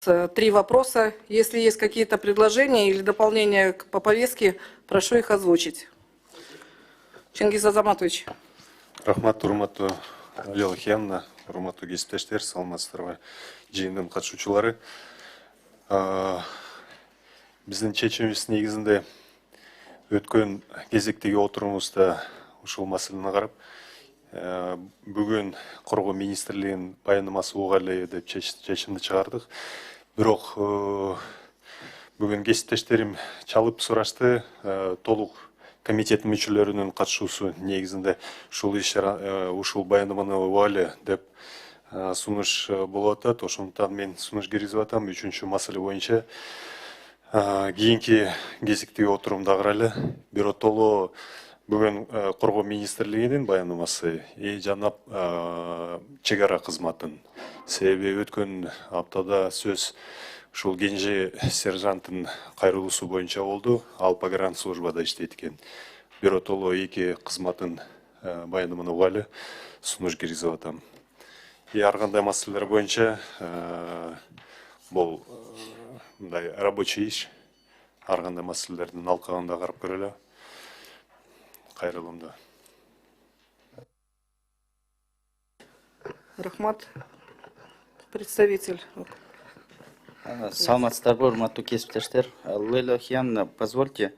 3 вопроса. Если есть какие-то предложения или дополнения по повестке, прошу их озвучить. Чингиз Азаматович. Рахмат, урматтуу Лелахиевна, урматтуу кесиптештер, саламатсыздарбы, жыйындын катышуучулары. Биздин чечимибиз негизинде өткөн кезектеги отурумузда ушул маселени карап, бүгүн Коргоо министрлигинин баяндамасы уга эле деп чечимди чыгардык. Бирок бүгүн кесиптештерим чалып сурашты, толук комитеттин мүчөлөрүнүн катышуусу негизинде ушул баяндаманы уга эле деп сунуш болуп атат. Ошондуктан мен сунуш киргизип атам. 3-чү маселе боюнча кийинки кезектеги отурумда карайлы. Биротоло бүгүн Коргоо министрлигинин баяндамасы жана чек ара кызматын. Себеби өткөн аптада сөз ушул кенже сержанттын кайрылуусу боюнча болду. Ал погран службада иштейт экен. Биротоло эки кызматын баяндаманы уга эле сунуш киргизип атам. Ар кандай маселелер боюнча бул мындай рабочий иш, ар кандай маселелердин алкагында карап көрөлү. Кайрылымда. Рахмат. Представитель. Саламатсыздарбы, урматтуу кесиптештер. Лелахиевна, позвольте,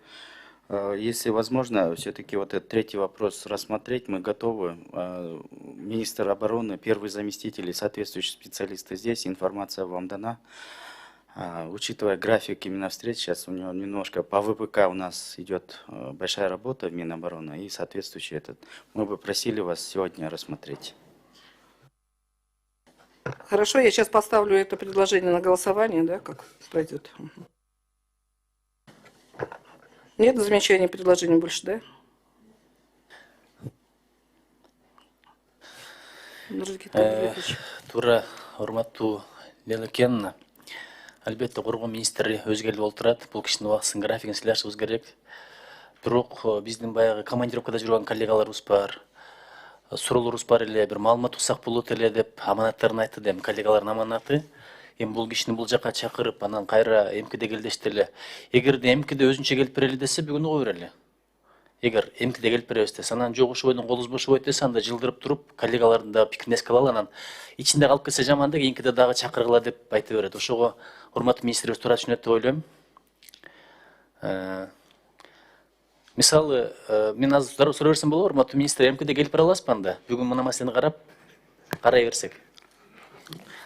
если возможно, все-таки вот этот 3-й вопрос рассмотреть. Мы готовы. Министр обороны, первый заместитель и соответствующие специалисты здесь. Информация вам дана. Учитывая график именно встреч, сейчас у него немножко по ВПК у нас идет большая работа в Минобороны и соответствующий этот. Мы бы просили вас сегодня рассмотреть. Хорошо, я сейчас поставлю это предложение на голосование, да, как пройдет. Нет замечаний, предложений больше, да? Тура, урматтуу Лелахиевна. Албетте Коргоо министри өзгөрүп олтурат. Бул кишинин убактысын графигин сыйлашыбыз керек. Бирок биздин баягы командировкада жүргөн коллегаларыбыз бар. Суроолорубуз бар эле, бир маалымат уксак болот эле деп аманаттарын айтты деп коллегалардын аманаты. Эми бул кишини бул жака чакырып, анан кайра МКД келдешти эле. Эгерде МКД өзүнчө келип берели десе, бүгүн уга берели. Эгер МКД келип беребиз десе, анан жок ошобойдон колубуз бош болот десе, анда жылдырып туруп, коллегалардын да пикирин эске алалы, анан ичинде калып кетсе жаман да, кийинкиде дагы чакыргыла деп айта берет. Ошого урматтуу министрибиз туура түшүнөт деп ойлойм. Мисалы, мен азыр сурай берсем болобу, урматтуу министр, МКД келип бере аласызбы анда? Бүгүн мына маселени карай берсек.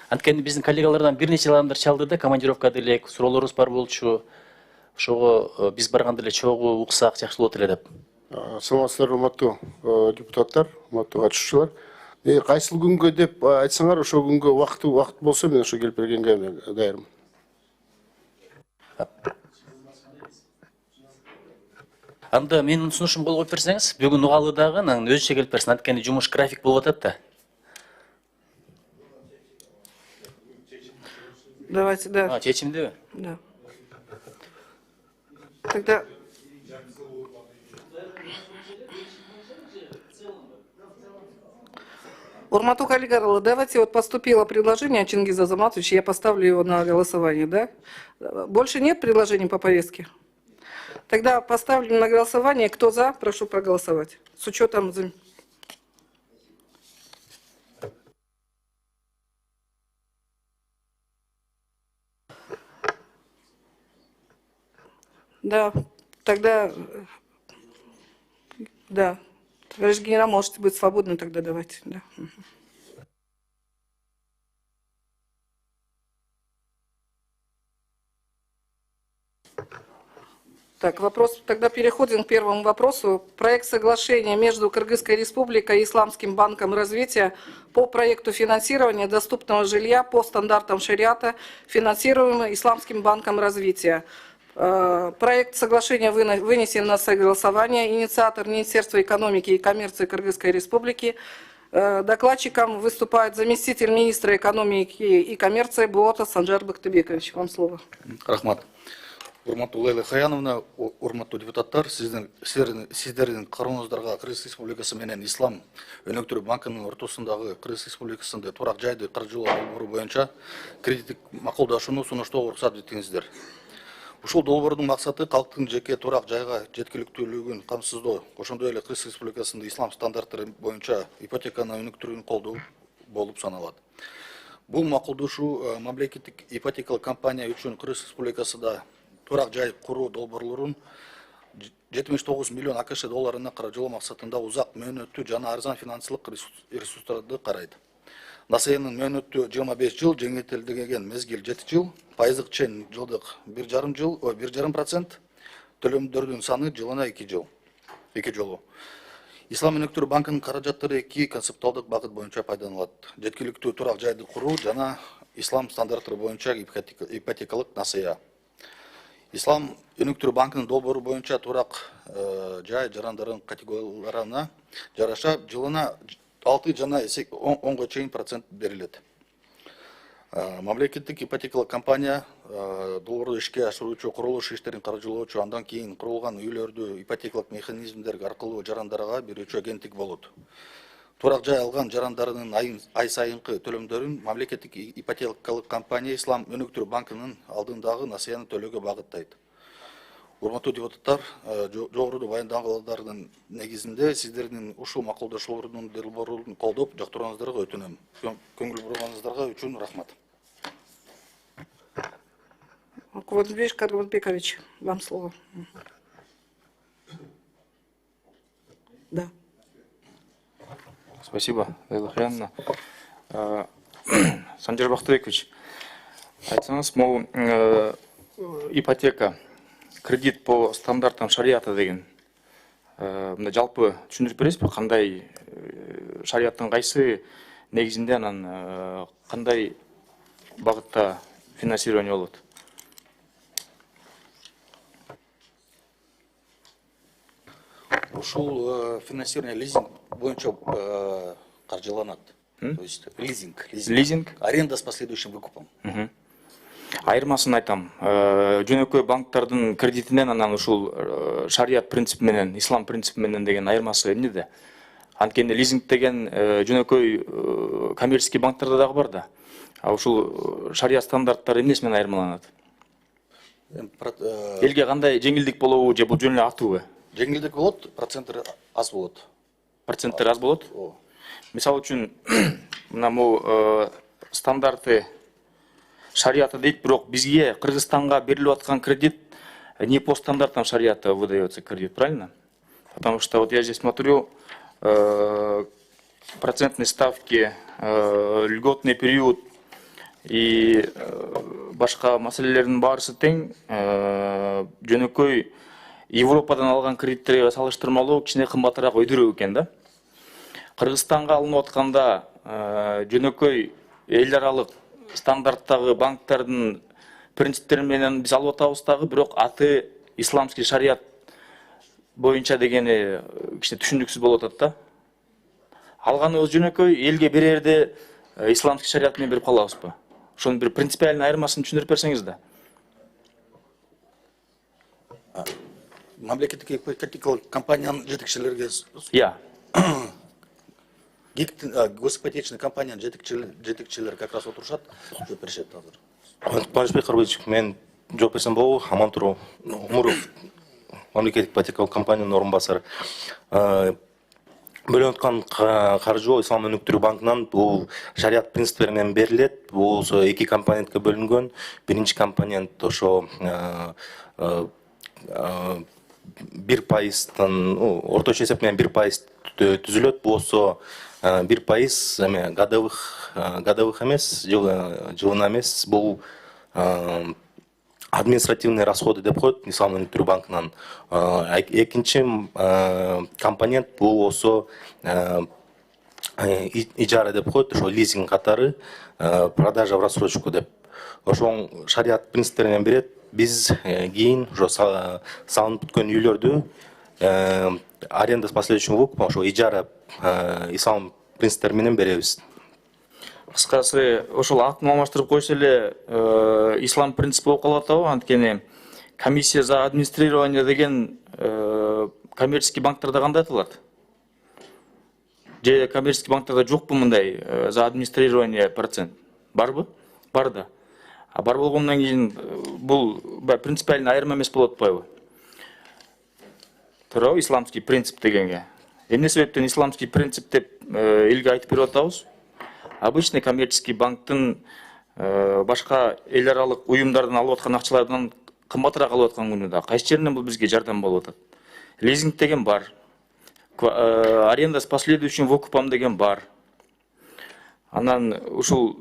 Анткени биздин коллегалардан бир нече адамдар чалды да, командировкада элек, суроолорубуз бар болчу. Ошого биз барганда эле чогуу уксак жакшы болот эле деп. Саламатсыздар, урматтуу депутаттар, урматтуу катышуучулар. Кайсыл күнгө деп айтсаңар, ошол күнгө убакыт болсо мен ошо келип бергенге даярмын. Анда менин сунушум кол коюп берсеңиз, бүгүн угалы дагы, анан өзүнчө келип берсин. Анткени жумуш график болуп атат да. Давайте, да. Чечимдеби? Да. Тогда... Урмату Калигарова, давайте, вот поступило предложение Чингиза Азаматовича, я поставлю его на голосование, да? Больше нет предложений по повестке? Тогда поставлю на голосование. Кто за, прошу проголосовать. С учетом... Да, тогда... Да. Товарищ генерал, можете быть свободны, тогда давайте. Да. Так, вопрос. Тогда переходим к первому вопросу. Проект соглашения между Кыргызской Республикой и Исламским банком развития по проекту финансирования доступного жилья по стандартам шариата, финансируемого Исламским банком развития. Проект соглашения вынесен на согласование. Инициатор Министерства экономики и коммерции Кыргызской Республики. Докладчиком выступает заместитель министра экономики и коммерции Буота Санжар Бактыбекович. Вам слово. Рахмат. Урматтуу Лейла Хаяновна, урматтуу депутаттар, сиздердин карооңуздарга Кыргыз Республикасы менен Ислам өнөктүрүү банкынын ортосундагы Кыргыз Республикасында турак жайды каржылоо долбоору боюнча кредиттик макулдашууну сунуштоого уруксат этиңиздер. Ушул долбоордун максаты калктын жеке турак жайга жеткиликтүүлүгүн камсыздоо, ошондой эле Кыргыз Республикасында ислам стандарттары боюнча ипотеканы өнүктүрүүнү колдоо болуп саналат. Бул макулдашуу мамлекеттик ипотекалык компания үчүн Кыргыз Республикасында турак жай куруу долбоорлорун 79 миллион АКШ долларына каражылоо максатында узак мөөнөттүү жана арзан финансылык ресурстарды карайт. Насыянын мөөнөттүү 25 жыл, жеңилдетилген мезгил 7 жыл, пайыздык чен жылдык 1,5%, төлөмдөрдүн саны жылына 2 жолу. Ислам өнөктүрүү банкынын каражаттары 2 концептуалдык багыт боюнча пайдаланылат. Жеткиликтүү турак жайды куруу жана ислам стандарттары боюнча ипотекалык насыя. Ислам өнөктүрүү банкынын долбоору боюнча турак жай жарандарынын категорияларына жараша жылына 6 жана 10 чейин процент берилет. Мамлекеттик ипотекалык компания долбоорду ишке ашыруучу курулуш иштерин каржылоочу, андан кийин курулган үйлөрдү ипотекалык механизмдер аркылуу жарандарга берүүчү агенттик болот. Турак жай алган жарандарынын ай сайынкы төлөмдөрүн мамлекеттик ипотекалык компания Ислам өнөктүрүү банкынын алдындагы насыяны төлөөгө багыттайт. Урматтуу депутаттар, жогоруда баяндалгандардын негизинде сиздердин ушул макулдашуулардын долбоорун колдоп жактырууңуздарга өтүнөм. Көңүл бурганыңыздарга үчүн рахмат. Кубанбек Карбанбекович, вам слово. Да. Спасибо, Лейла Хаяновна. Санжар Бактыбекович, айтсаңыз, могу ипотека, кредит по стандартам шариата деген, мына жалпы түшүндүрүп бересизби, кандай шариаттын кайсы негизинде анан кандай багытта финансирование болот? Ушул финансирование лизинг боюнча каржыланат. То есть лизинг. Лизинг? Аренда с последующим выкупом. Айырмасын айтам. Жөнөкөй банктардын кредитинен анан ушул шариат принцип менен, ислам принцип менен деген айырмасы эмнеде? Анткени лизинг деген жөнөкөй коммерческий банктарда дагы бар да. А ушул шариат стандарттары эмнеси менен айырмаланат? Элге кандай жеңилдик болобу же бул жөн эле атуубу? Жеңилдик болот, проценттер аз болот. Проценттер аз болот? Мисалы үчүн, мына бул стандарты шариата дейт, бирок бизге Кыргызстанга берилип аткан кредит не по стандартам шариата выдается кредит, правильно? Потому что вот я здесь смотрю, процентные ставки, льготный период и башка маселелердин баарысы тең, жөнөкөй Европадан алган кредиттерге салыштырмалуу кичине кымбатыраак өйдөрүү экен да. Кыргызстанга алынып атканда жөнөкөй эл аралык стандарттагы банктардын принциптери менен биз алып атабыз дагы, бирок аты исламский шариат боюнча дегени кичине түшүндүксүз болуп атат да. Алганыбыз жөнөкөй элге берерде исламский шариат менен берип калабызбы? Ошонун бир принципиальный айырмасын түшүндүрүп берсеңиз да. Мамлекеттик ипотекалык компаниянын жетекчилерге госипотечный компаниянын жетекчилери как раз отурушат, жооп беришет азыр. Кубанычбек Карбыевич, мен жооп берсем болобу? Амантуров Умуров, мамлекеттик ипотекалык компаниянын орун басары. Бөлүнүп аткан каржы Ислам өнөктүрүү банкынан бул шариат принциптери менен берилет. Бул эки компонентке бөлүнгөн. Биринчи компонент ошо 1%, орточо эсеп менен 1% түзүлөт. Болсо 1% годовых эмес, жылына эмес. Бул административный расходы деп коет Ислам өнөктүрүү банкынан. Экинчи компонент бул болсо ижара деп коет, ошо лизинг катары, продажа в рассрочку деп. Ошо шариат принциптерин менен берет. Биз кийин ошо салынып бүткөн үйлөрдү аренда с последующим выкупом, ошо ижара ислам принциптери менен беребиз. Кыскасы, ошол атын алмаштырып койсо эле ислам принципи болуп калып атабы? Анткени комиссия за администрирование деген коммерческий банктарда кандай аталат? Же коммерческий банктарда жокпу мындай за администрирование процент? Барбы? Бар да. А бар болгондон кийин бул принципиально айырма эмес болот атпайбы? Туурабы, исламский принцип дегенге. Эмне себептен исламский принцип деп элге айтып берип атабыз? Обычный коммерческий банктын башка эл аралык уюмдардан алып аткан акчалардан кымбатыраак алып аткан күнүдө кайсы жеринен бул бизге жардам болуп атат? Лизинг деген бар. Аренда с последующим выкупом деген бар. Анан ушул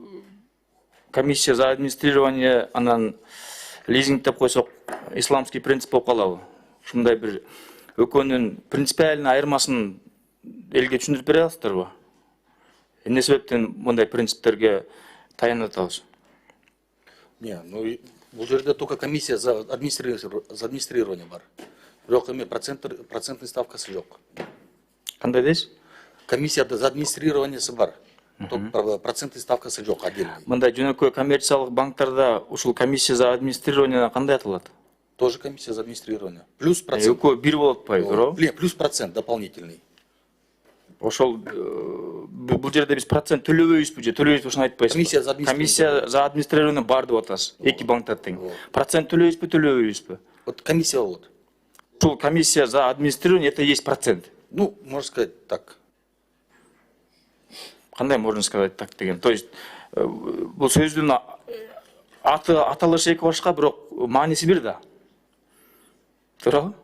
комиссия за администрирование, анан лизинг деп койсок, исламский принцип болуп калабы? Ушундай бир экөөнүн принципиально айырмасын элге түшүндүрүп бере аласыздарбы? Эмне себептен мындай принциптерге таянып атабыз? Не, ну бул жерде только комиссия за администрирование бар. Бирок эми процентный ставкасы жок. Кандай дейсиз? Комиссияда за администрированиясы бар. Только процентный ставкасы жок отдельный. Мындай жөнөкөй коммерциялык банктарда ушул комиссия за администрирование кандай аталат? Тоже комиссия за администрирование. Плюс процент. Экөө бир болуп атпайбы, туурабы? Плюс процент дополнительный. Ошол бул жерде биз процент төлөбөйбүзбү же төлөйбүзбү, ушуну айтпайсызбы? Комиссия за администрирование. Комиссия за администрирование бар деп атасыз. Эки банктар тең. Процент төлөйбүзбү, төлөбөйбүзбү? Вот комиссия болот. Ушул комиссия за администрирование это есть процент. Ну, можно сказать так. Кандай можно сказать так деген? То есть бул сөздүн аталышы эки башка, бирок мааниси бир да. Туурабы?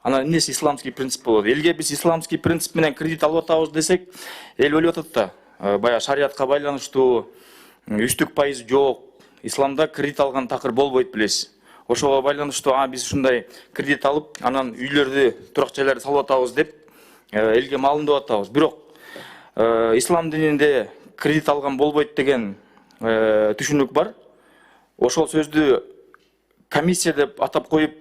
Анан эмнеси исламский принцип болот? Элге биз исламский принцип менен кредит алып атабыз десек, эл ойлоп атат да, баягы шариатка байланыштуу үстүк пайыз жок. Исламда кредит алган такыр болбойт, билесиз. Ошого байланыштуу биз ушундай кредит алып, анан үйлөрдү, турак жайларды салып атабыз деп элге малындап атабыз. Бирок ислам дининде кредит алган болбойт деген түшүнүк бар. Ошол сөздү комиссия деп атап коюп,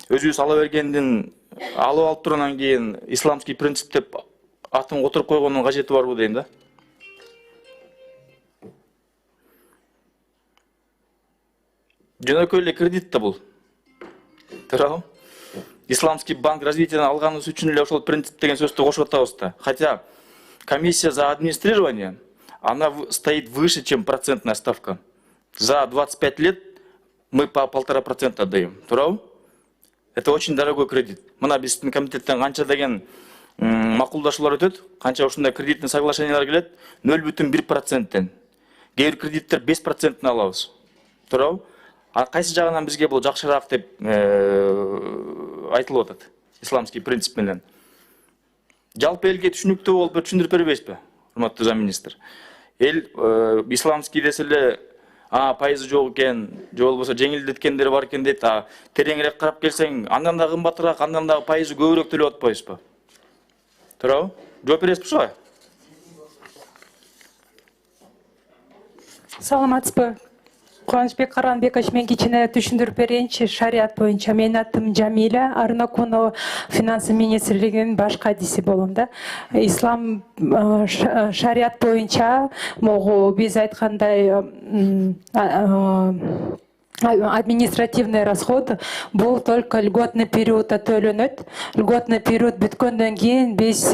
өзүбүз ала бергендин алып алып тургандан кийин исламский принцип деп атын отуруп койгондун кажети барбы дейм да. Жөнөкөй эле кредит да бул. Туурабы? Исламский банк развитиядан алганыбыз үчүн эле ошол принцип деген сөздү кошуп атабыз да. Хотя комиссия за администрирование, она стоит выше, чем процентная ставка. За 25 лет мы по 1,5% отдаем. Туурабы? Это очень дорогой кредит. Мына биздин комитеттен канча деген макулдашуулар өтөт, канча ушундай кредитный соглашениялар келет, 0,1%. Кээ бир кредиттер 5% алабыз. Туурабы? А кайсы жагынан бизге бул жакшыраак деп айтылып атат, исламский принцип менен. Жалпы элге түшүнүктүү болуп түшүндүрүп бербейсизби, урматтуу замминистр? Эл исламский десе эле пайызы жок экен, же болбосо жеңилдеткендери бар экен дейт. Тереңирээк карап келсең, андан да кымбатыраак, андан да пайызы көбүрөөк төлөп атпайсызбы? Туурабы? Жооп бересизби ушуга? Саламатсызбы? Кубанычбек Каранбекович, мен кичине түшүндүрүп берейинчи. Шариат боюнча менин атым Жамиля, Арнакунова финансы министрлигинин баш кадиси болом да. Ислам шариат боюнча могу биз айткандай административный расход бул только льготный периодда төлөнөт. Льготный период бүткөндөн кийин биз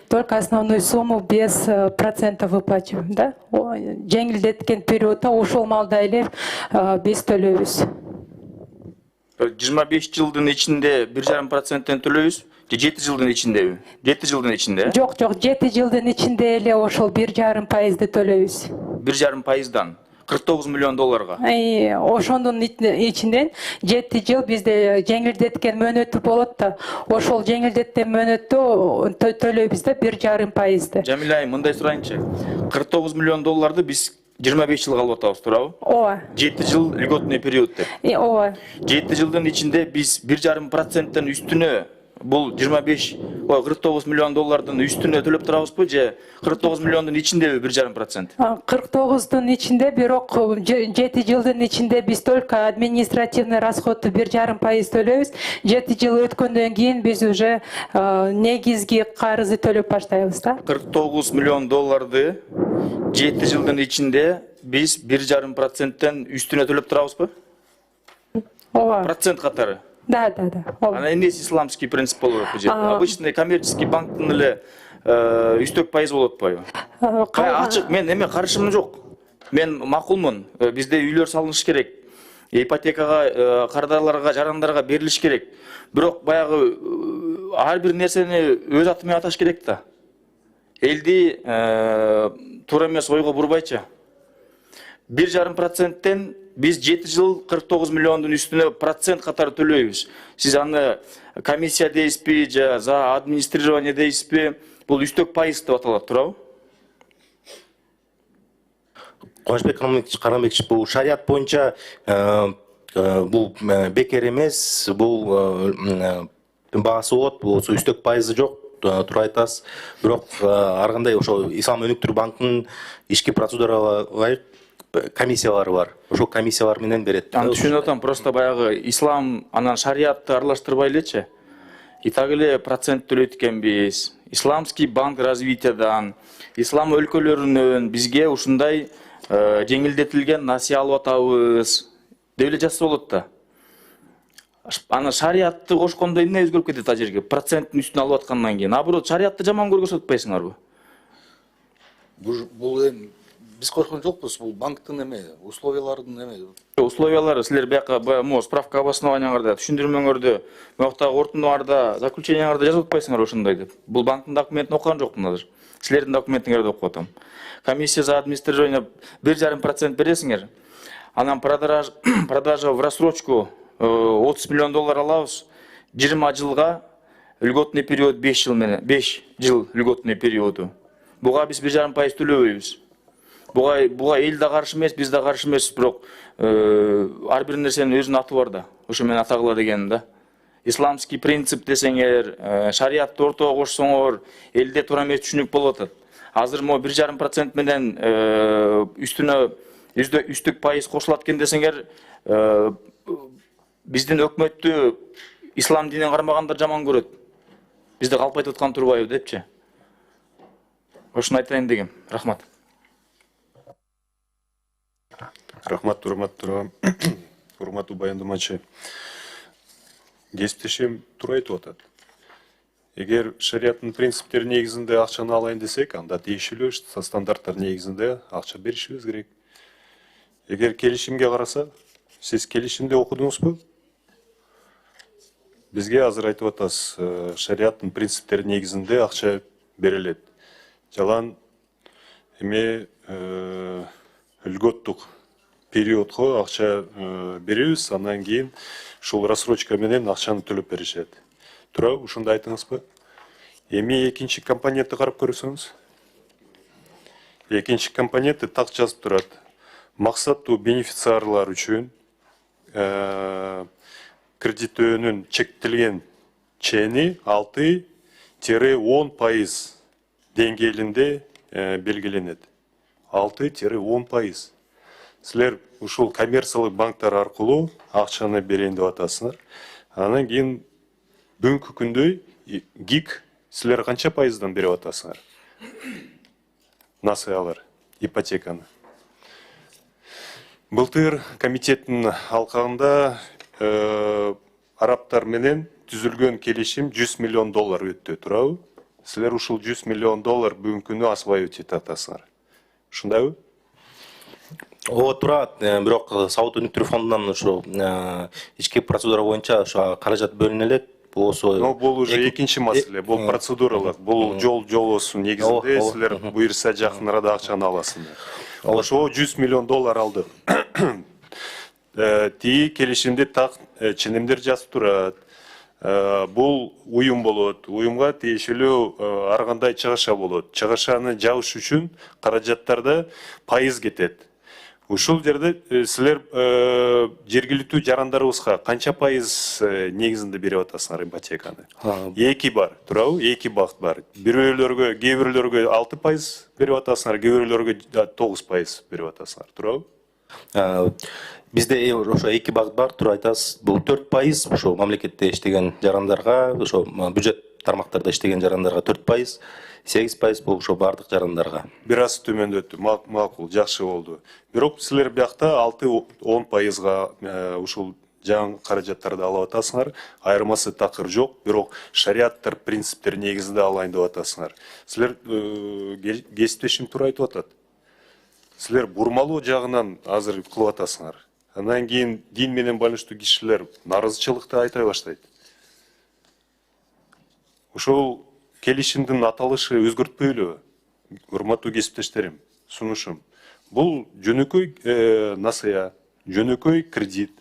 только основную сумму без процентов выплачиваем, да? Жеңилдеткен периодда ошол малда эле биз төлөйбүз. 25 жылдын ичинде 1,5%тен төлөйбүз. 7 жылдын ичиндеби? 7 жылдын ичинде? Жок, 7 жылдын ичинде эле ошол 1,5%ды төлөйбүз. 1,5%дан 49 миллион долларга. Ошондун ичинен 7 жыл бизде жеңилдеткен мөөнөтү болот да. Ошол жеңилдеткен мөөнөттү төлөйбүз да 1,5%ды. Жамиля айым, мындай сурайынчы. 49 миллион долларды биз 25 жылга алып атабыз, туурабы? Ооба. 7 жыл льготный период деп. Ооба. 7 жылдын ичинде биз 1,5%тен үстүнө бул 49 миллион доллардын үстүнө төлөп турабызбы же 49 миллиондун ичиндеби 1,5%? 49дун ичинде, бирок 7 жылдын ичинде биз только административный расходду 1,5% төлөйбүз. 7 жыл өткөндөн кийин биз уже негизги карызды төлөп баштайбыз да. 49 миллион долларды 7 жылдын ичинде биз 1,5%тен үстүнө төлөп турабызбы? Ооба. Процент катары. Да. Ооба. Ана эмес исламский принцип болуп атпайбы? Обычный коммерческий банктын эле үстөк пайыз болуп атпайбы? Ачык, мен эме каршымын жок. Мен макулмун. Бизде үйлөр салыныш керек. Ипотекага, кардарларга, жарандарга берилиш керек. Бирок баягы ар бир нерсени өз аты менен аташ керек да. Элди туура эмес ойго бурбайчы. 1,5%тен biz 7 жыл 49 миллиондун үстүнө процент катары төлөйбүз. Сиз аны комиссия дейсизби, же за администрирование дейсизби? Бул үстөк пайыз деп аталат, туурабы? Кубанычбек Карамбекович, бул шарият боюнча бул бекер эмес, бул баасы болот, бул үстөк пайызы жок. Туура айтасыз. Бирок ар кандай ошо Ислам өнүктүрүү банкынын ички процедуралары комиссиялары бар. Ошол комиссиялар менен берет. Аны түшүнүп атам, просто баягы ислам анан шариатты аралаштырбай элечи. И так эле процент төлөйт экенбиз. Исламский банк развитиядан, ислам өлкөлөрүнөн бизге ушундай жеңилдетилген насыя алып атабыз деп эле жазса болот да. Аны шариатты кошкондо эмне өзгөрүп кетет ал жерге? Проценттин үстүнө алып аткандан кийин. Наоборот, шариатты жаман көргөзүп атпайсыңарбы? Бул эми биз кошкон жокпуз, бул банктын эме, условиялардын эме. Условиялары силер бияка справка обоснованияларда, түшүндүрмөңөрдө, муяктагы корутундуларда, заключенияларда жазып атпайсыңар ошондой деп. Бул банктын документин окуган жокмун азыр. Силердин документиңерди окуп атам. Комиссия за администрирование 1,5% бересиңер. Анан продажа в рассрочку 30 миллион доллар алабыз. 20 жылга льготный период 5 жыл менен, 5 жыл льготный периоду. Буга биз 1,5% төлөбөйбүз. Буга эл да каршы эмес, биз да каршы эмес, бирок ар бир нерсенин өзүнүн аты бар да. Ошо менен атагыла деген да. Исламский принцип десеңер, шариатты ортого кошсоңор, элде туура эмес түшүнүк болуп атат. Азыр мо 1,5% менен үстүнө үстүк пайыз кошулат экен десеңер, биздин өкмөттү ислам динин кармагандар жаман көрөт. Бизди калпайтып аткан турбайбы депчи. Ошону айтайын дегем. Рахмат. Рахмат, урматтуу баяндамачы. Кесиптешим туура айтып атат. Эгер шариаттын принциптери негизинде акчаны алайын десек, анда тийиштүү стандарттар негизинде акча беришибиз керек. Эгер келишимге караса, сиз келишимди окудуңузбу? Бизге азыр айтып атасыз, шариаттын принциптери негизинде акча берилет. Жалан эме льготтук периодко акча беребиз, андан кийин ушул рассрочка менен акчаны төлөп беришет. Туурабы, ушундай айтыңызбы? Эми экинчи компонентти карап көрсөңүз. Экинчи компонентти так жазып турат. Максаттуу бенефициарлар үчүн кредиттөөнүн чектелген чени 6-10% деңгээлинде белгиленет. 6-10%. Силер ушул коммерциялык банктар аркылуу акчаны берейин деп атасыңар. Анан кийин бүгүнкү күндө ГИК силер канча пайыздан берип атасыңар? Насыялар, ипотеканы. Былтыр комитеттин алкагында арабтар менен түзүлгөн келишим 100 миллион доллар өттү, туурабы? Силер ушул 100 миллион доллар бүгүнкү күнү освоить этип атасыңар. Ушундайбы? Ооба туура, бирок Сауд өнүктүрүү фондунан ошо ички процедура боюнча ошо каражат бөлүнөлөт. Бул уже экинчи маселе, бул процедуралык, бул жол-жолосу негизинде силер буюрса жакын арада акчаны аласыңар. Ошо 100 миллион доллар алдык. Тии келишимде так ченемдер жазып турат. Бул уюм болот. Уюмга тиешелүү ар кандай чыгыша болот. Чыгышаны жабыш үчүн каражаттарда пайыз кетет. Ушул жерде силер жергиликтүү жарандарыбызга канча пайыз негизинде берип атасыңар ипотеканы? Эки бар, туурабы? Эки багыт бар. Кээ бирлөргө 6% берип атасыңар, кээ бирлөргө 9% берип атасыңар, туурабы? Бизде ошо эки багыт бар, туура айтасыз. Бул 4% ошо мамлекетте иштеген жарандарга, ошо бюджет тармактарда иштеген жарандарга 4%, 8% бул ошо бардык жарандарга. Бир аз төмөндөттү, макул, жакшы болду. Бирок силер биякта 6-10%га ушул жаңы каражаттарды алып атасыңар, айырмасы такыр жок, бирок шариаттар принциптер негизинде алайын деп атасыңар. Силер кесиптешим туура айтып атат. Силер бурмалоо жагынан азыр кылып атасыңар. Андан кийин дин менен байланыштуу кишилер наразычылыкты айта баштайт. Ошол келишимдин аталышы өзгөртпөйлүбү? Урматтуу кесиптештерим, сунушум. Бул жөнөкөй насыя, жөнөкөй кредит.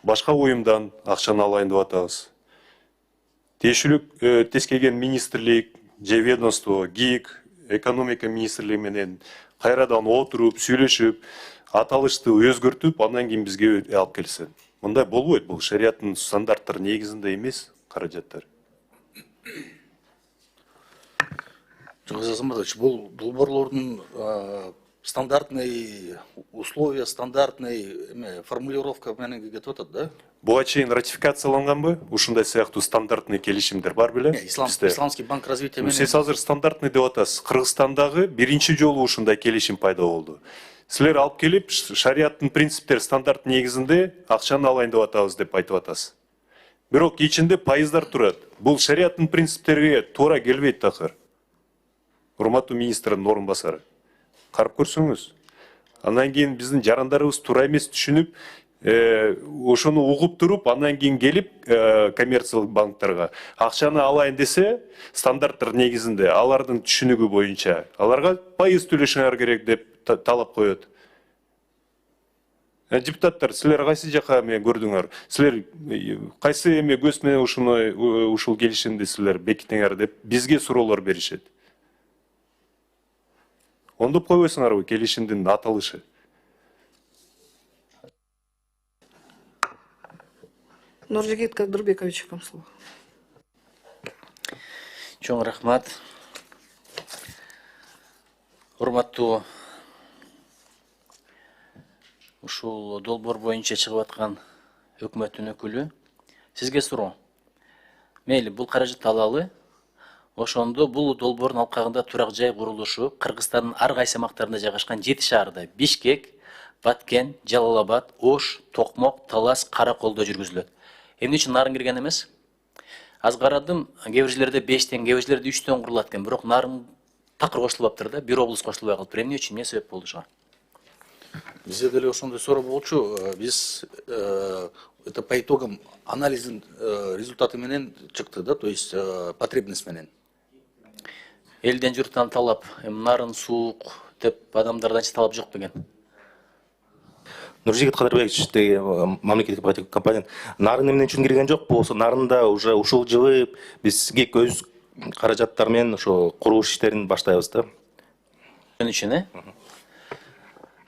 Башка уюмдан акчаны алайын деп атабыз. Тиешелүү тез келген министрлик, же ведомство, ГИК, экономика министрлиги менен кайрадан отуруп, сүйлөшүп, аталышты өзгөртүп, андан кийин бизге алып келсе. Мындай болбойт, бул шариаттын стандарттары негизинде эмес каражаттар. Жогорку Азаматович, бул долбоорлордун стандартный условия, стандартный формулировка менен кетип атат, да? Буга чейин ратификацияланганбы? Ушундай сыяктуу стандартный келишимдер бар беле? Исламский банк развития менен. Сиз азыр стандартный деп атасыз. Кыргызстандагы биринчи жолу ушундай келишим пайда болду. Силер алып келип шариаттын принциптер стандарт негизинде акчаны алайын деп атабыз деп айтып атасыз. Бирок ичинде пайыздар турат. Бул шариаттын принциптерге туура келбейт такыр. Урматтуу министрдин орун басары. Карап көрсөңүз. Андан кийин биздин жарандарыбыз туура эмес түшүнүп, ошону угуп туруп, андан кийин келип коммерциялык банктарга акчаны алайын десе, стандарттар негизинде алардын түшүнүгү боюнча аларга пайыз төлөшүңөр керек деп талап коет. Депутаттар, силер кайсы жака көрдүңөр? Силер кайсы көз менен ушул келишимди силер бекитиңер деп бизге суроолор беришет. Ондоп койбойсуңарбы келишимдин аталышы? Нуржигит Кадырбекович, вам слово. Чоң рахмат. Урматтуу ушул долбоор боюнча чыгып аткан өкмөттүн өкүлү, сизге суроо. Мейли, бул каражатты алалы, ошондо бул долбоордун алкагында турак жай курулушу Кыргызстандын ар кайсы аймактарында жайгашкан 7 шаарда Бишкек, Баткен, Жалал-Абад, Ош, Токмок, Талас, Караколдо жүргүзүлөт. Эмне үчүн Нарын кирген эмес? Аз карадым, кээ бир жерлерде 5тен, кээ бир жерлерде 3төн курулат экен, бирок Нарын такыр кошулбаптыр да, бир облус кошулбай калыптыр. Эмне үчүн, эмне себеп болду ошого? Бизде деле ошондой суроо болчу. Биз это по итогам анализдин результаты менен чыкты, да, то есть потребность менен. Элден журттан талап, Нарын суук деп адамдардан талап жок деген. Нуржигит Кадырбекович, мамлекеттик ипотека компания Нарын эмне үчүн кирген жок болсо, Нарында уже ушул жылы биз ГИК өз каражаттар менен ошо курулуш иштерин баштайбыз да. Ошон үчүн,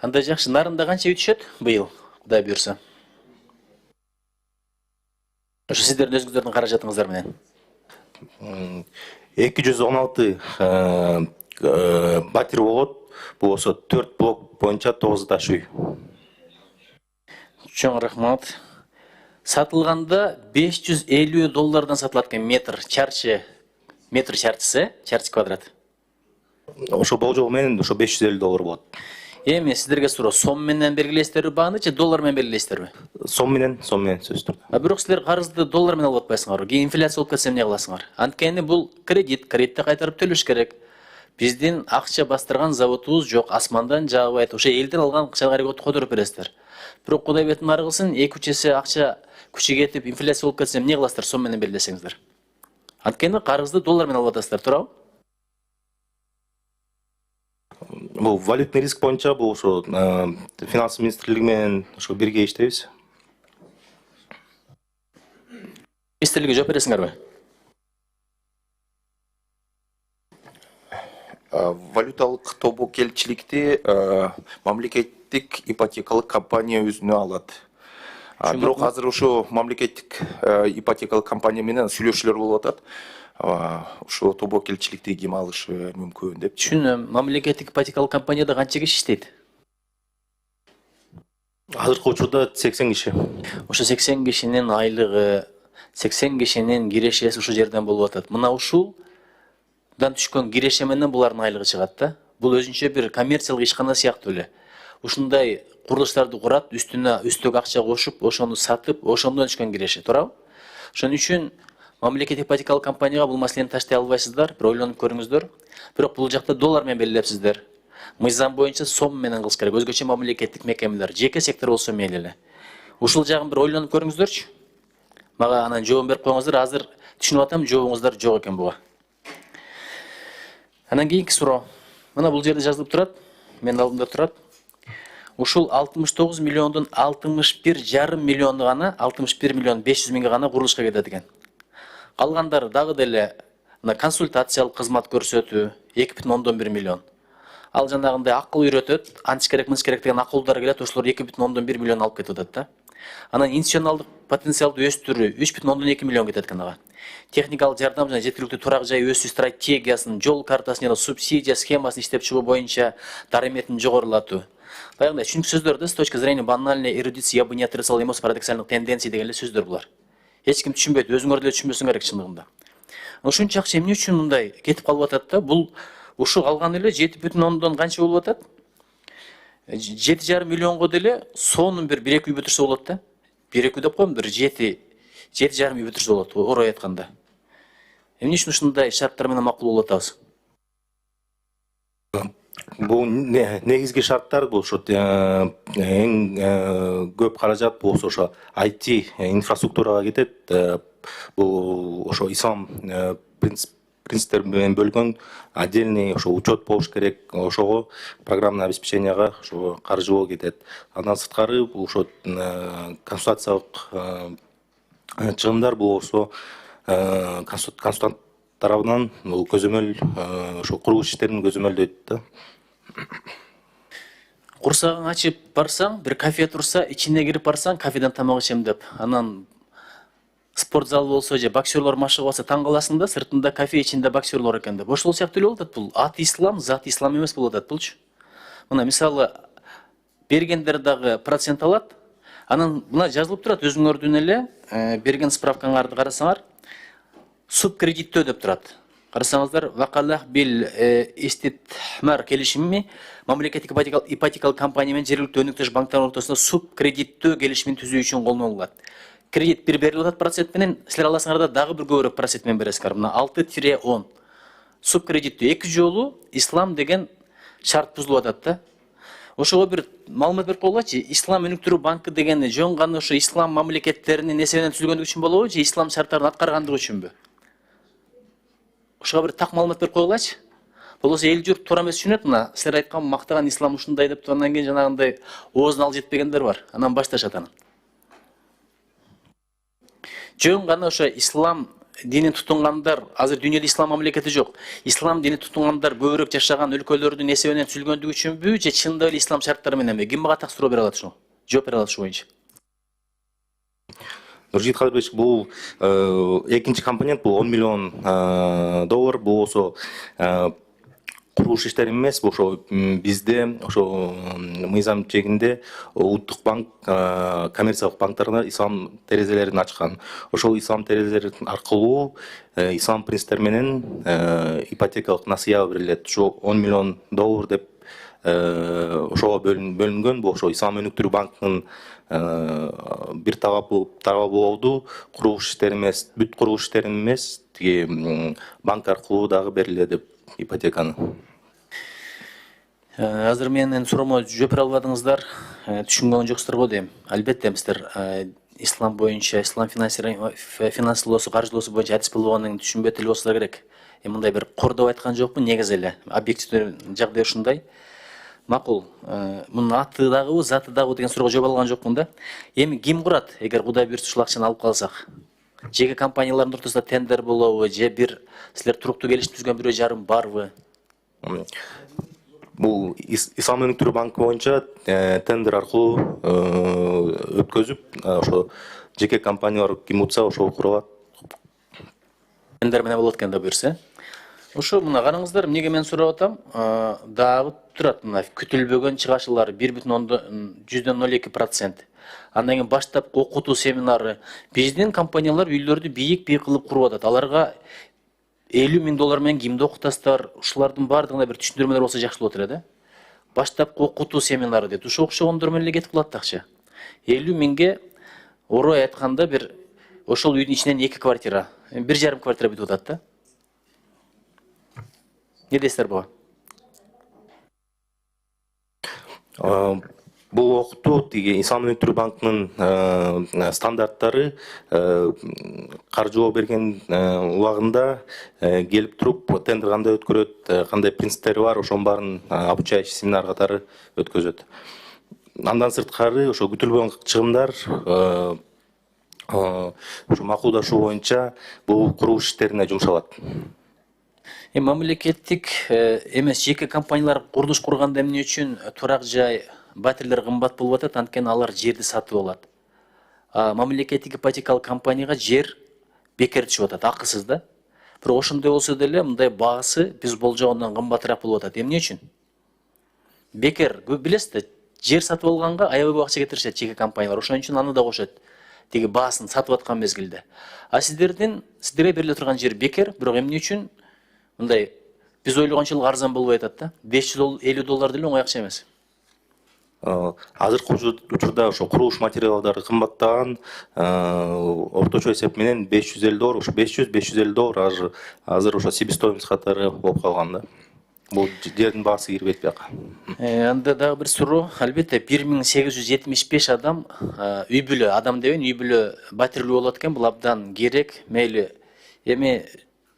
Андай жакшы, Нарында канча үй түшөт быйыл, Кудай буйрса? Ошо сиздердин өзүңүздөрдүн каражатыңыздар менен. 216 батир болот. Бул болсо 4 блок боюнча 9 этаж үй. Чоң рахмат. Сатылганда $550 сатылат экен метр чарчысы, чарчы квадрат. Ошо болжол менен ошо $550 болот. Эми сиздерге суроо, сом менен белгилейсиздерби бааны же доллар менен белгилейсиздерби? Сом менен сөзсүз түрдө. Бирок силер карызды доллар менен алып атпайсыңарбы? Кийин инфляция болуп кетсе эмне кыласыңар? Анткени бул кредитти кайтарып төлөш керек. Биздин акча бастырган заводубуз жок, асмандан жаагыбайт. Ошо элден алган акчаны которуп бересиздер. Бирок Кудай бетин ары кылсын, 2-3 эсе акча күчү кетип инфляция болуп кетсе эмне кыласыздар сом менен белгилесеңиздер? Анткени карызды доллар менен алып атасыздар, туурабы? Бул валютный риск боюнча бул ошо финанс министрлиги менен ошо бирге иштейбиз. Министрликке жооп бересиңерби? Валюталык тобокелчиликти мамлекеттик ипотекалык компания өзүнө алат. Бирок азыр ошо мамлекеттик ипотекалык компания менен сүйлөшүүлөр болуп атат. Ошо тобокелчиликти ким алышы мүмкүн деп. Түшүнөм. Мамлекеттик ипотекалык компанияда канча киши иштейт? Азыркы учурда 80 киши. Ошо 80 кишинин айлыгы, 80 кишинин кирешеси ушул жерден болуп атат. Мына ушулдан түшкөн киреше менен булардын айлыгы чыгат да. Бул өзүнчө бир коммерциялык ишкана сыяктуу эле. Ушундай курулуштарды курат, үстөк акча кошуп, ошону сатып, ошондон өчкөн киреше, туурабы? Ошон үчүн мамлекет ипотекалык компанияга бул маселени таштай албайсыздар, бир ойлонуп көрүңүздөр. Бирок бул жакта доллар менен белгилепсиздер. Мыйзам боюнча сом менен кылыш керек. Өзгөчө мамлекеттик мекемелер, жеке сектор болсо мейли эле. Ушул жагын бир ойлонуп көрүңүздөрчү. Мага анан жообун берип коюңуздар. Азыр түшүнүп атам, жообуңуздар жок экен буга. Анан кийинки суроо. Мына бул жерде жазылып турат. Менин алдымда турат. Ушул 69 миллиондун 61,5 миллиону гана, 61 миллион 500 миңи гана курулушка кетет экен. Калгандары дагы деле консультациялык кызмат көрсөтүү 2,1 миллион. Ал жанагындай акыл үйрөтөт, анча керек, мынча керек деген акылдар келет, ошолор 2,1 миллион алып кетип атат да. Анан институционалдык потенциалды өстүрүү 3,2 миллион кетет экен ага. Техникалык жардам жана жеткиликтүү турак жай өсүү стратегиясын, жол картасын жана субсидия схемасын иштеп чыгуу боюнча дарыметин жогорулатуу. Баягындай түшүнүктүү сөздөр да, с точки зрения банальной эрудиции, я бы не отрицал эмос парадоксальных тенденций деген эле сөздөр булар. Эч ким түшүнбөйт, өзүңөр деле түшүнбөсүң керек чындыгында. Ошончо акча эмне үчүн мындай кетип калып атат да? Бул ушу калган эле 7,10 канча болуп атат? 7,5 миллионго деле сонун бир 1-2 үй бүтүрсө болот да. 1-2 деп коем, бир 7,5 үй бүтүрсө болот, орой айтканда. Эмне үчүн ушундай шарттар менен макул болуп атабыз? Бул негизги шарттар бул ошо эң көп каражат бул ошо IT инфраструктурага кетет. Бул ошо ислам принциптер менен бөлгөн отдельный ошо учет болуш керек, ошого программный обеспеченияга ошо каржы кетет. Андан сырткары бул ошо консультациялык чыгымдар бул ошо консультант тарабынан бул көзөмөл ошо курулуш иштерин көзөмөлдөйт да. Курсагың ачып барсаң, бир кафе турса, ичине кирип барсаң, кафеден тамак ичем деп. Анан спортзал болсо же боксерлор машыгып алса таң каласың да, сыртында кафе, ичинде боксерлор экен деп. Ошол сыяктуу эле болуп атат бул. Аты ислам, зат ислам эмес болуп атат булчу. Мына мисалы бергендер дагы процент алат. Анан мына жазылып турат, өзүңөрдүн эле берген справкаңарды карасаңар, субкредиттөө деп турат. Карасаңыздар, вакалах бил иститмар келишими мамлекеттик ипотекалык компания менен жергиликтүү өнүктүрүш банктарынын ортосунда субкредиттөө келишимин түзүү үчүн колдонулат. Кредит бир берилип атат процент менен, силер аласыңар да дагы бир көбүрөөк процент менен бересиңер. Мына 6-10. Субкредиттөө 2 жолу ислам деген шарт бузулуп атат да. Ошого бир маалымат берип койгулачы, ислам өнүктүрүү банкы деген жөн гана ошо ислам мамлекеттеринин эсебинен түзүлгөндүгү үчүн болобу же ислам шарттарын аткаргандыгы үчүнбү? Ошого бир так маалымат берип койгулачы. Болбосо эл журт туура эмес түшүнөт, мына силер айткан мактаган ислам ушундай деп, андан кийин жанагындай оозун алып жетпегендер бар. Анан башташат анан. Жөн гана ошо ислам динин тутунгандар, азыр дүйнөдө ислам мамлекети жок. Ислам динин тутунгандар көбүрөөк жашаган өлкөлөрдүн эсебинен түзүлгөндүгү үчүнбү же чындап эле ислам шарттары мененби? Ким мага так суроо бере алат ушуну? Жооп бере алат ушу боюнча. Нуржигит Кадырбекович, бул экинчи компонент бул 10 миллион доллар, бул ошо курулуш иштери эмес, бул ошо бизде ошо мыйзам чегинде улуттук банк коммерциялык банктарына ислам терезелерин ачкан. Ошол ислам терезелери аркылуу ислам принциптер менен ипотекалык насыя берилет. Ошо 10 миллион доллар деп ошого бөлүнгөн. Бул ошо ислам өнүктүрүү банкынын бир табабы болду. Курулуш иштери эмес, бүт курулуш иштерин эмес, тиги банк аркылуу дагы берилет деп ипотеканы. Азыр менин суроомо жооп бере албадыңыздар, түшүнгөн жоксуздар го дейм. Албетте сиздер ислам боюнча, ислам финансылоосу, каржылоосу боюнча адис болгонун түшүнбөй эле болсолор керек. Мындай бир кордоп айткан жокмун, негизи эле объективдүү жагдай ушундай. Макул, мунун аты дагы, заты дагы деген суроого жооп алган жокмун да. Эми ким курат, эгер Кудай буйрса ушул акчаны алып калсак? Жеке компаниялардын ортосунда тендер болобу, же бир силер туруктуу келишим түзгөн бирөө жарым барбы? Бул ислам өнүктүрүү банкы боюнча тендер аркылуу өткөзүп, ошо жеке компаниялар ким утса ошол кура алат. Тендер менен болот экен да буйрса. Ошо мына караңыздар, эмнеге мен сурап атам? Дагы турат мына күтүлбөгөн чыгашылар 1,02%. Андан кийин баштапкы окутуу семинары. Биздин компаниялар үйлөрдү бийик кылып куруп атат. Аларга 50 000 доллар менен кимди окутасыздар? Ушулардын баардыгына бир түшүндүрмөлөр болсо жакшы болот эле да. баштапкы окутуу семинары дейт. Ошо окшогондор менен эле кетип калат акча. 50 миңге орой айтканда бир ошол үйдүн ичинен 2 квартира, 1,5 квартира бүтүп атат да. Не дейсиздер буга? Бул окутуу тиги Ислам өнүктүрүү банкынын стандарттары каржылоо берген убагында келип туруп тендер кандай өткөрөт, кандай принциптери бар, ошонун баарын обучающий семинар катары өткөзөт. Андан сырткары ошо күтүлбөгөн чыгымдар ошо макулдашуу боюнча бул курулуш иштерине жумшалат. Мамлекеттик эмес жеке компаниялар курулуш курганда эмне үчүн турак жай, батирлер кымбат болуп атат, анткени алар жерди сатып алат. Мамлекеттик ипотекалык компанияга жер бекер түшүп атат, акысыз да. Бирок ошондой болсо деле мындай баасы биз болжогондон кымбатыраак болуп атат. Эмне үчүн? Бекер, билесиз да, жер сатып алганга аябай акча кетиришет жеке компаниялар. Ошон үчүн аны да кошот. Тиги баасын сатып аткан мезгилде. Сиздерге бериле турган жер бекер, бирок эмне үчүн мындай биз ойлогончолук арзан болбой атат да. $550 деле оңой акча эмес. Азыркы учурда ошо курулуш материалдары кымбаттаган, орточо эсеп менен $550, ошо $500-550 азыр ошо себестоимость катары болуп калган да. Бул жердин баасы кирбейт бияка. Анда дагы бир суроо, албетте 1875 адам үй бүлө, адам дебейин, үй бүлө батирлүү болот экен, бул абдан керек, мейли. Эми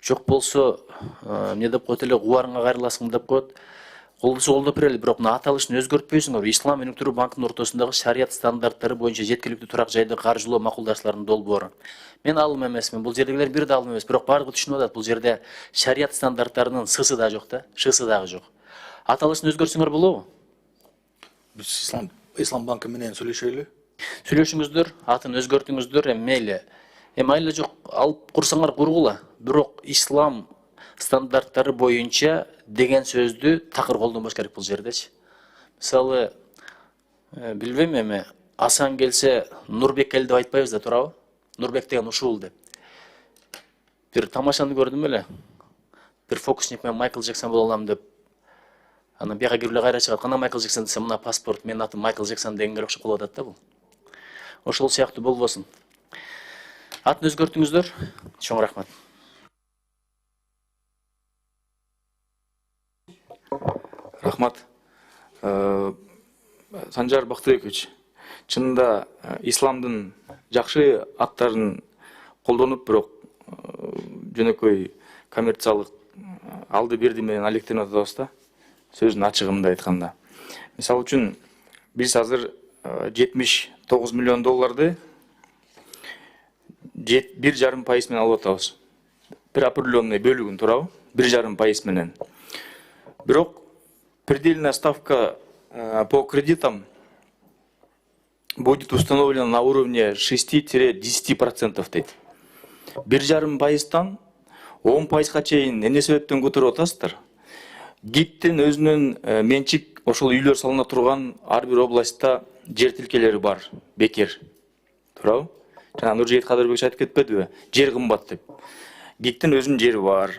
жок болсо эмне деп коет эле, кубарыңа кайрыласың деп коет. Колдосо колдоп берели, бирок мына аталышын өзгөртпөйсүңөр. Ислам өнүктүрүү банкынын ортосундагы шарият стандарттары боюнча жеткиликтүү турак жайды каржылоо макулдашлардын долбоору. Мен алым эмесмин, бул жердегилер бир да алым эмес, бирок баардыгы түшүнүп атат, бул жерде шарият стандарттарынын сысы да жок да, шысы дагы жок. Аталышын өзгөртсөңөр болобу? Биз Ислам банкы менен сүйлөшөлү. Сүйлөшүңүздөр, атын өзгөртүңүздөр, мейли. Айла жок, алып курсаңар кургула, бирок ислам стандарттары боюнча деген сөздү такыр колдонбош керек бул жердечи. Мисалы, билбейм эми, Асан келсе Нурбек келди деп айтпайбыз да, туурабы? Нурбек деген ушул деп. Бир тамашаны көрдүм эле. Бир фокусник мен Майкл Джексон боло алам деп. Анан бияка кирип эле кайра чыгат. Кана Майкл Джексон десе, мына паспорт, менин атым Майкл Джексон дегенге окшоп калып атат да бул. Ошол сыяктуу болбосун. Атын өзгөртүңүздөр. Чоң рахмат. Рахмат. Санжар Бактыбекович, чынында исламдын жакшы аттарын колдонуп, бирок жөнөкөй коммерциялык алды берди менен алектенип атабыз да. Сөздүн ачыгында айтканда. Мисалы үчүн биз азыр $79 миллион 1,5% менен алып атабыз. Бир определенный бөлүгүн, туурабы? 1,5% менен. Бирок предельная ставка по кредитам будет установлена на уровне 6-10% дейт. 1,5%тан 10%га чейин эмне себептен көтөрүп атасыздар? ГИКтин өзүнүн менчик ошол үйлөр салына турган ар бир областта жер тилкелери бар, бекер. Туурабы? Жана Нуржейит Кадырбекович айтып кетпедиби? Жер кымбат деп. ГИКтин өзүнүн жери бар.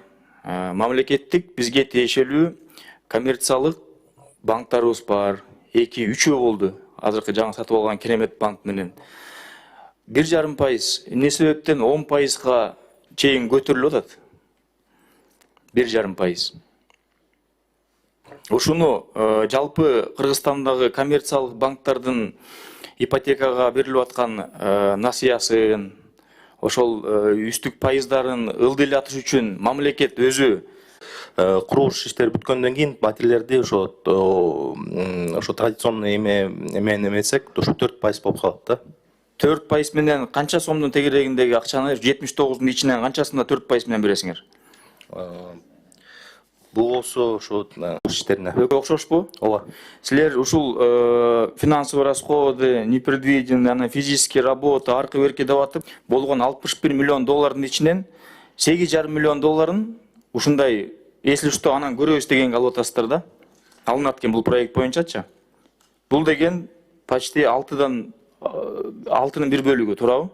Мамлекеттик бизге тиешелүү коммерциялык банктарыбыз бар. 2-3 болду. Азыркы жаңы сатып алган Керемет банк менен. 1,5%, эмне себептен 10%га чейин көтөрүлүп атат? 1,5%. Ушуну жалпы Кыргызстандагы коммерциялык банктардын ипотекага берилип аткан насыясын, ошол үстүк пайыздарын ылдыйлатыш үчүн мамлекет өзү Курулуш иштери бүткөндөн кийин батирлерди ошо традиционный эмен эмесек, ошо 4% болуп калат да. 4% менен канча сомдун тегерегиндеги акчаны 79-дун ичинен канчасына 4% менен бересиңер? Бул болсо ошо иштерине. Экөө окшошпу? Ооба. Силер ушул финансовый расходы, непредвиденные, физические работы, аркы берки деп атып, болгон $61 миллион ичинен $8,5 миллион ушундай, если что, анан көрөбүз дегенге алып атасыздар да? Алынат экен бул проект боюнчачы. Бул деген почти 6-нын 1 бөлүгү, туурабы?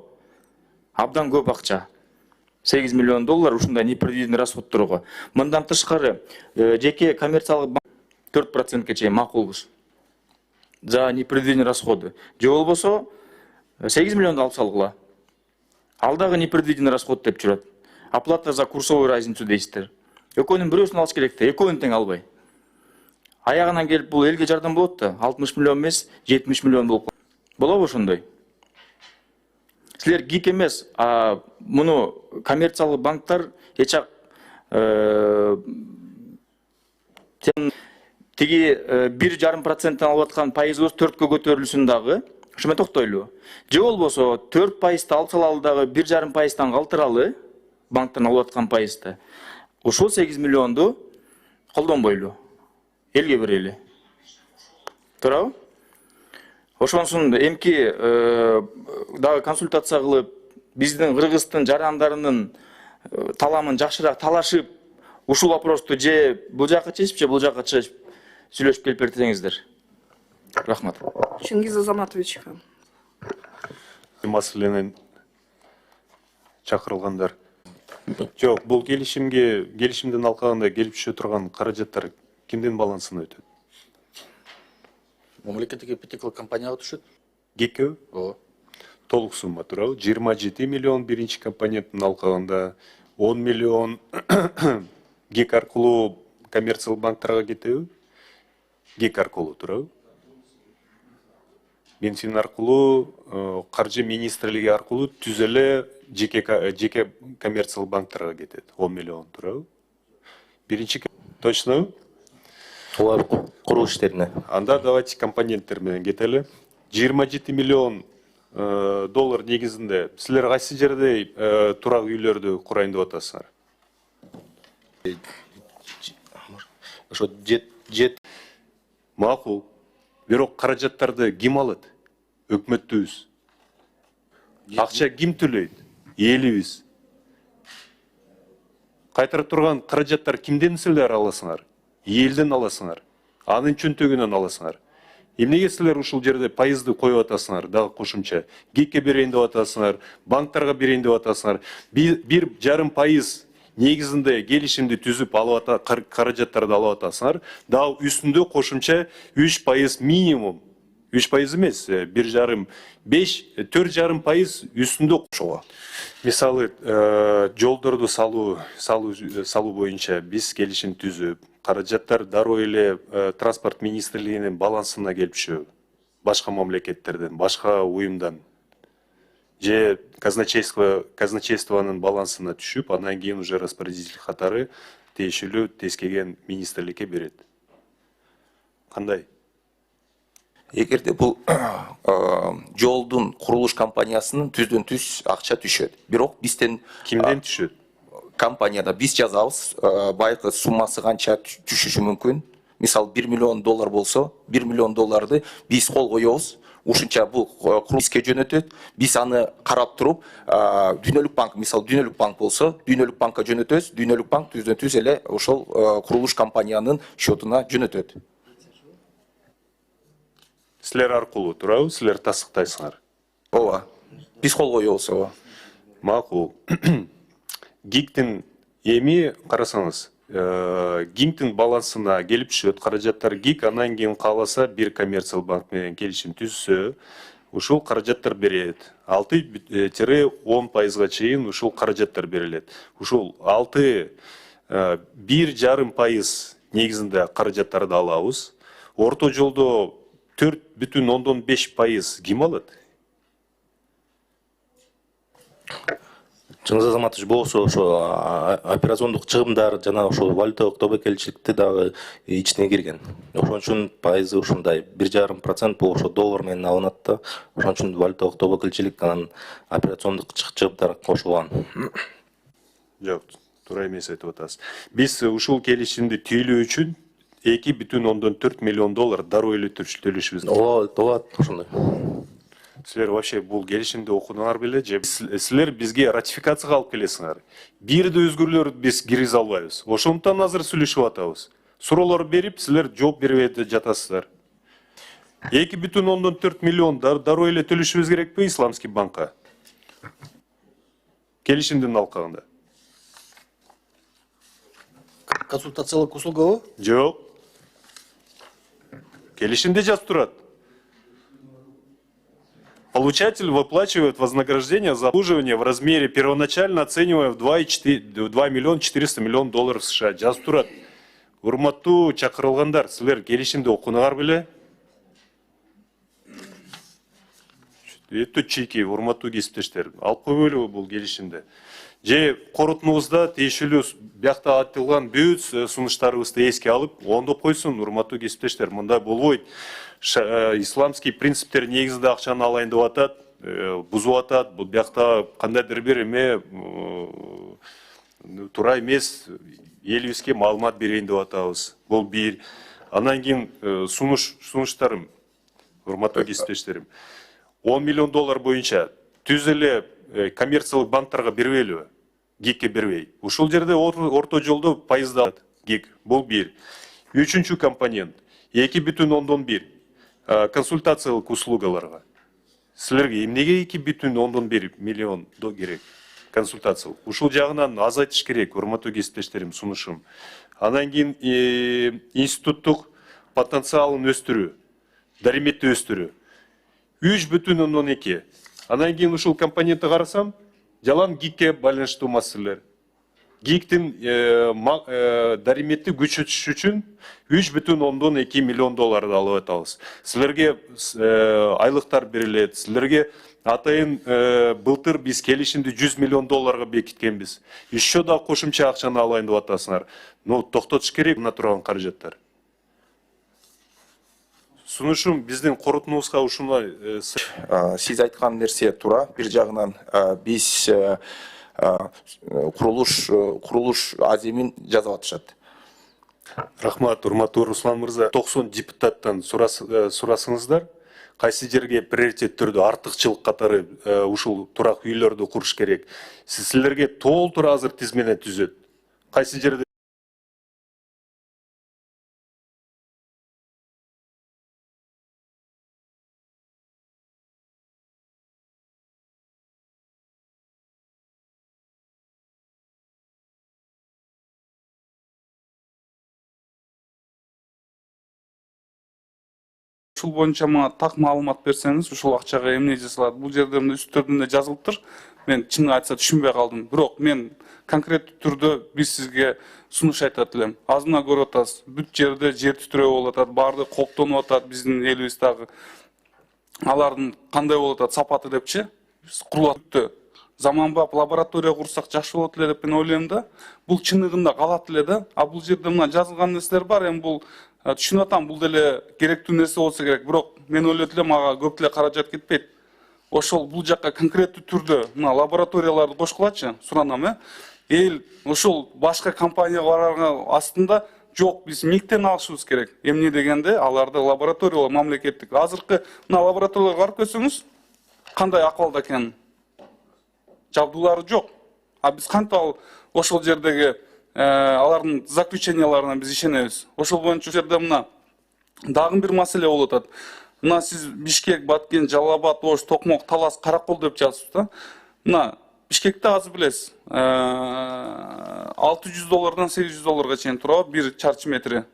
Абдан көп акча. $8 миллион ушундай непредвиденный расходторго. Мындан тышкары, жеке коммерциялык 4%ке чейин макулбуз. За непредвиденные расходы. Же болбосо 8 миллионду алып салгыла. Ал дагы непредвиденный расход деп жүрөт. Оплата за курсовую разницу дейсиздер. Экөөнүн бирөөсүн алыш керек да, экөөнүн тең албай. Аягынан келип бул элге жардам болот да, 60 миллион эмес, 70 миллион болуп. Болобу ошондой? Силер ГИК эмес, муну коммерциялык банктар эчак тиги 1,5%-тан алып аткан пайызыбыз 4-кө көтөрүлсүн дагы. Ошо менен токтойлу. Же болбосо 4% алып салалы дагы 1,5%-тан калтыралы банктан алып аткан пайызды. Ушул 8 миллионду колдонбойлу. Элге берели. Туурабы? Ошонсун эмки дагы консультация кылып, биздин Кыргыздын жарандарынын таламын жакшыраак талашып, ушул вопросту же бул жакка чечип, же бул жакка чыгып сүйлөшүп келип берсеңиздер. Рахмат. Чингиз Азаматович. Маселенин чакырылгандар. Жок, бул келишимден алкаганда келип түшө турган каражаттар кимдин балансына өтөт? Мамлекеттик ипотекалык компанияга түшөт. ГИК? Ооба. Толук сумма туурабы? 27 миллион биринчи компоненттин алкагында, 10 миллион ГИК аркылуу коммерциялык банктарга кетеби? ГИК аркылуу туурабы? Бензин аркылуу, каржы министрлиги аркылуу түз эле жеке коммерциялык банктарга кетет. 10 миллион туурабы? Биринчи точно? Олар куруу иштерине. Анда давайте компоненттер менен кетели. 27 миллион доллар негизинде силер кайсы жерде турак үйлөрдү курайын деп атасыңар? Ошо жет Макул. Бирок каражаттарды ким алат? Өкмөтүбүз. Акча ким төлөйт? Элибиз. Кайтарып турган каражаттар кимден силер аласыңар? Элден аласыңар. Анын чөнтөгүнөн аласыңар. Эмнеге силер ушул жерде пайызды коюп атасыңар, дагы кошумча? ГИКке берейин деп атасыңар, банктарга берейин деп атасыңар. 1,5% негизинде келишимди түзүп алып каражаттарды алып атасыңар, дагы үстүндө кошумча 3% минимум. 3% эмес, 1,5, 4,5% үстүндө кошого. Мисалы, жолдорду салуу боюнча биз келишим түзүп, каражаттар дароо эле транспорт министрлигинин балансына келип түшөбү. Башка мамлекеттерден, башка уюмдан же казначействонун балансына түшүп, андан кийин уже распорядитель катары тиешелүү тескеген министрликке берет. Кандай? Эгерде бул жолдун курулуш компаниясынын түздөн түз акча түшөт. Бирок бизден Кимден түшөт? компанияда биз жазабыз, байкы суммасы канча түшүшү мүмкүн. Мисалы 1 миллион доллар болсо, 1 миллион долларды биз кол коебуз. Ушунча бул курулушка жөнөтөт. Биз аны карап туруп, Дүйнөлүк банк, мисалы Дүйнөлүк банк болсо, Дүйнөлүк банкка жөнөтөбүз. Дүйнөлүк банк түздөн түз эле ошол курулуш компаниянын счетуна жөнөтөт. Силер аркылуу туурабы? Силер тастыктайсыңар. Ооба. Биз кол коебуз, ооба. Макул. ГИКтин эми карасаңыз, ГИКтин балансына келип түшөт каражаттар. ГИК андан кийин кааласа бир коммерциялык банк менен келишим түзсө, ушул каражаттар берет. 6-10%га чейин ушул каражаттар берилет. Ушул 1,5% негизинде каражаттарды алабыз. Орто жолдо 4,5% ким алат? Чыңгыз Азаматович, болсо ошо операциондук чыгымдар жана ошо валюталык тобокелчиликти дагы ичине кирген. Ошон үчүн пайызы ушундай 1,5% бул ошо доллар менен алынат да. Ошон үчүн валюталык тобокелчилик анан операциондук чыгымдар кошулган. Жок, туура эмес айтып атасыз. Биз ушул келишимди түйлөө үчүн 2,4 миллион доллар дароо эле төлөшүбүз. Ооба, ошондой. Силер вообще бул келишимди окудуңар беле же силер бизге ратификацияга алып келесиңер? Бир да өзгөрүүлөрдү биз киргизе албайбыз. Ошондуктан азыр сүйлөшүп атабыз. Суроолор берип, силер жооп бербей жатасыздар. 2,4 миллион дароо эле төлөшүбүз керекпи Исламский банкка? Келишимдин алкагында. Консультациялык услугабы? Жок. келишимде жазып турат. Получатель выплачивает вознаграждение за обслуживание в размере первоначально оцениваемое в 2 миллиона 400 миллион долларов США. Жазып турат. Урматтуу чакырылгандар, силер келишимди окуңар беле? Өтө чийки, урматтуу кесиптештер. Алып койбойлу бул келишимди. Же корутуңузда тиешелүү биякта айтылган бүт сунуштарыбызды эске алып, оңдоп койсун, урматтуу кесиптештер. Мындай болбойт. Исламский принциптер негизинде акчаны алайын деп атат, бузуп атат. Бул биякта кандайдыр бир эме туура эмес, элибизге маалымат берейин деп атабыз. Бул бир. Андан кийин сунуштарым, урматтуу кесиптештерим. 10 миллион доллар боюнча түз эле коммерциялык банктарга бербейлиби? ГИКке бербей. Ушул жерде орто жолдо пайызды алат ГИК. Бул бир. Үчүнчү компонент 2,1 консультациялык услугаларга. Силерге эмнеге 2,1 миллион керек консультациялык? Ушул жагынан азайтыш керек, урматтуу кесиптештерим, сунушум. Андан кийин институттук потенциалын өстүрүү, дариметти өстүрүү. 3,2. Андан кийин ушул компонентти карасам, жалаң ГИКке байланыштуу маселелер. ГИКтин дариметти күчөтүш үчүн 3,2 миллион долларды алып атабыз. Силерге айлыктар берилет, силерге атайын былтыр биз келишимди 100 миллион долларга бекиткенбиз. Еще да кошумча акчаны алайын деп атасыңар. Токтотуш керек мына турган каражаттар. Сунушум биздин корутуңузга ушундай. Сиз айткан нерсе туура. Бир жагынан биз курулуш аземин жазып атышат. Рахмат, урматтуу Руслан мырза. 90 депутаттан сурасыңыздар. Кайсы жерге приоритет түрдө артыкчылык катары ушул турак үйлөрдү куруш керек. Силерге толтура азыр тизмени түзөт. Кайсы жерде Ушул боюнча мага так маалымат берсеңиз, ушул акчага эмне жасалат? Бул жерде мына үстүрдүндө жазылыптыр. Мен чын айтса түшүнбөй калдым. Бирок мен конкреттүү түрдө биз сизге сунуш айтат элем. Азына көрүп атасыз. Бүт жерде жер титирөө болуп атат, баардыгы коптонуп атат биздин элибиздагы. Алардын кандай болуп атат сапаты депчи? Биз курулат. Заманбап лаборатория курсак жакшы болот эле деп мен ойлойм да. Бул чыныгында калат эле да. А бул жерде мына жазылган нерселер бар. Эми бул түшүнүп атам, бул деле керектүү нерсе болсо керек. Бирок мен ойлойт элем ага көп деле каражат кетпейт. Ошол бул жакка конкреттүү түрдө мына лабораторияларды кошкулачы, суранам, эл ошол башка компанияларга астында жок, биз МИГтен алышыбыз керек. Эмне дегенде, аларды лабораториялар мамлекеттик. Азыркы мына лабораторияларга барып көрсөңүз, кандай акыбалда экен? Жабдуулары жок. А биз кантип ошол жердеги алардын заключенияларына биз ишенебиз. Ошол боюнча жерде мына дагы бир маселе болуп атат. Мына сиз Бишкек, Баткен, Жалал-Абад, Ош, Токмок, Талас, Каракол деп жазыпсыз да. Мына Бишкекте азыр билесиз, 600 доллардан 800 долларга чейин турат бир чарчы метри.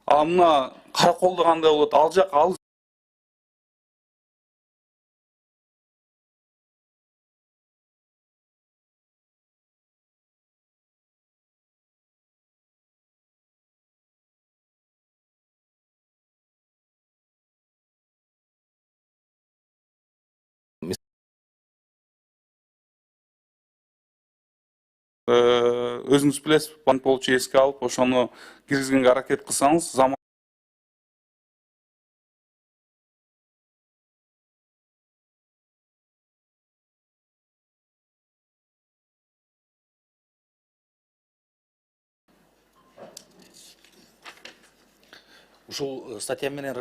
А мына Караколдо кандай болот? Ал жак ал өзүңүз билесиз, банк болчу эске алып, ошону киргизгенге аракет кылсаңыз, заман Ушул статья менен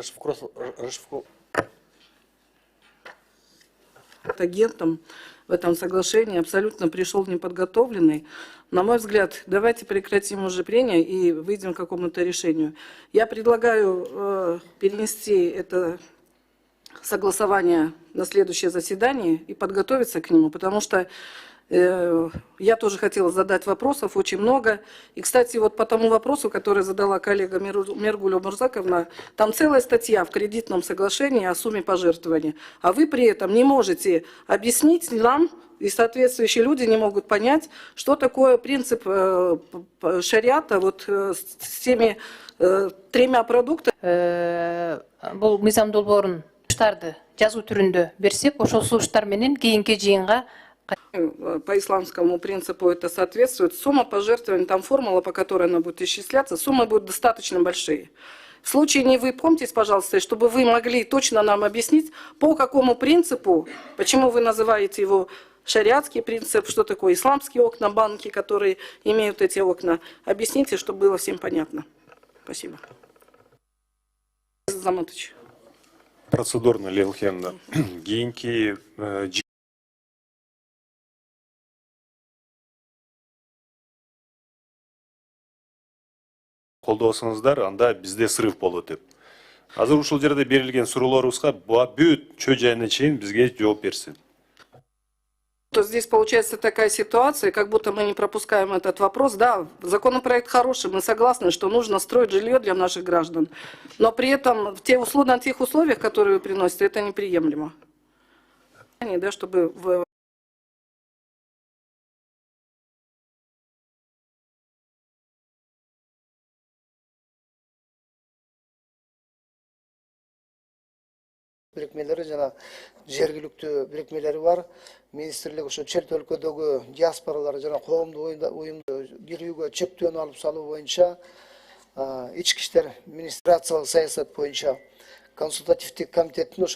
агентом в этом соглашении абсолютно пришел неподготовленный. На мой взгляд, давайте прекратим уже прения и выйдем к какому-то решению. Я предлагаю перенести это согласование на следующее заседание и подготовиться к нему, потому что Я тоже хотела задать вопросов, очень много. И, кстати, вот по тому вопросу, который задала коллега Мергуль Мурзаковна, там целая статья в кредитном соглашении о сумме пожертвований. А вы при этом не можете объяснить нам, и соответствующие люди не могут понять, что такое принцип шариата вот с теми тремя продуктами. Бұл мыйзам долбоорун сулуштарды жазуу түрүндө берсек, ошол сулуштар менен кийинки жыйынга по исламскому принципу это соответствует. Сумма пожертвований, там формула, по которой она будет исчисляться, суммы будут достаточно большие. В случае не выпомните, пожалуйста, чтобы вы могли точно нам объяснить, по какому принципу, почему вы называете его шариатский принцип, что такое исламские окна, банки, которые имеют эти окна. Объясните, чтобы было всем понятно. Спасибо. Заматович. Процедурно, Лилхенна. Кейинки колдосуңуздар, анда бизде срыв болот деп. Азыр ушул жерде берилген суроолорубузга бүт чөө жайына чейин бизге жооп берсин. То здесь получается такая ситуация, как будто мы не пропускаем этот вопрос. Да, законопроект хороший, мы согласны, что нужно строить жилье для наших граждан. Но при этом на тех условиях, которые вы приносите, это неприемлемо. Да, чтобы Birikmeleri жана жергиликтүү бирикмелери бар. Министрлик ошо чет өлкөдөгү диаспоралар жана коомдук уюмду кирүүгө чектөөнү алып салуу боюнча ички иштер администрациялык саясат боюнча консультативдик комитеттин ошо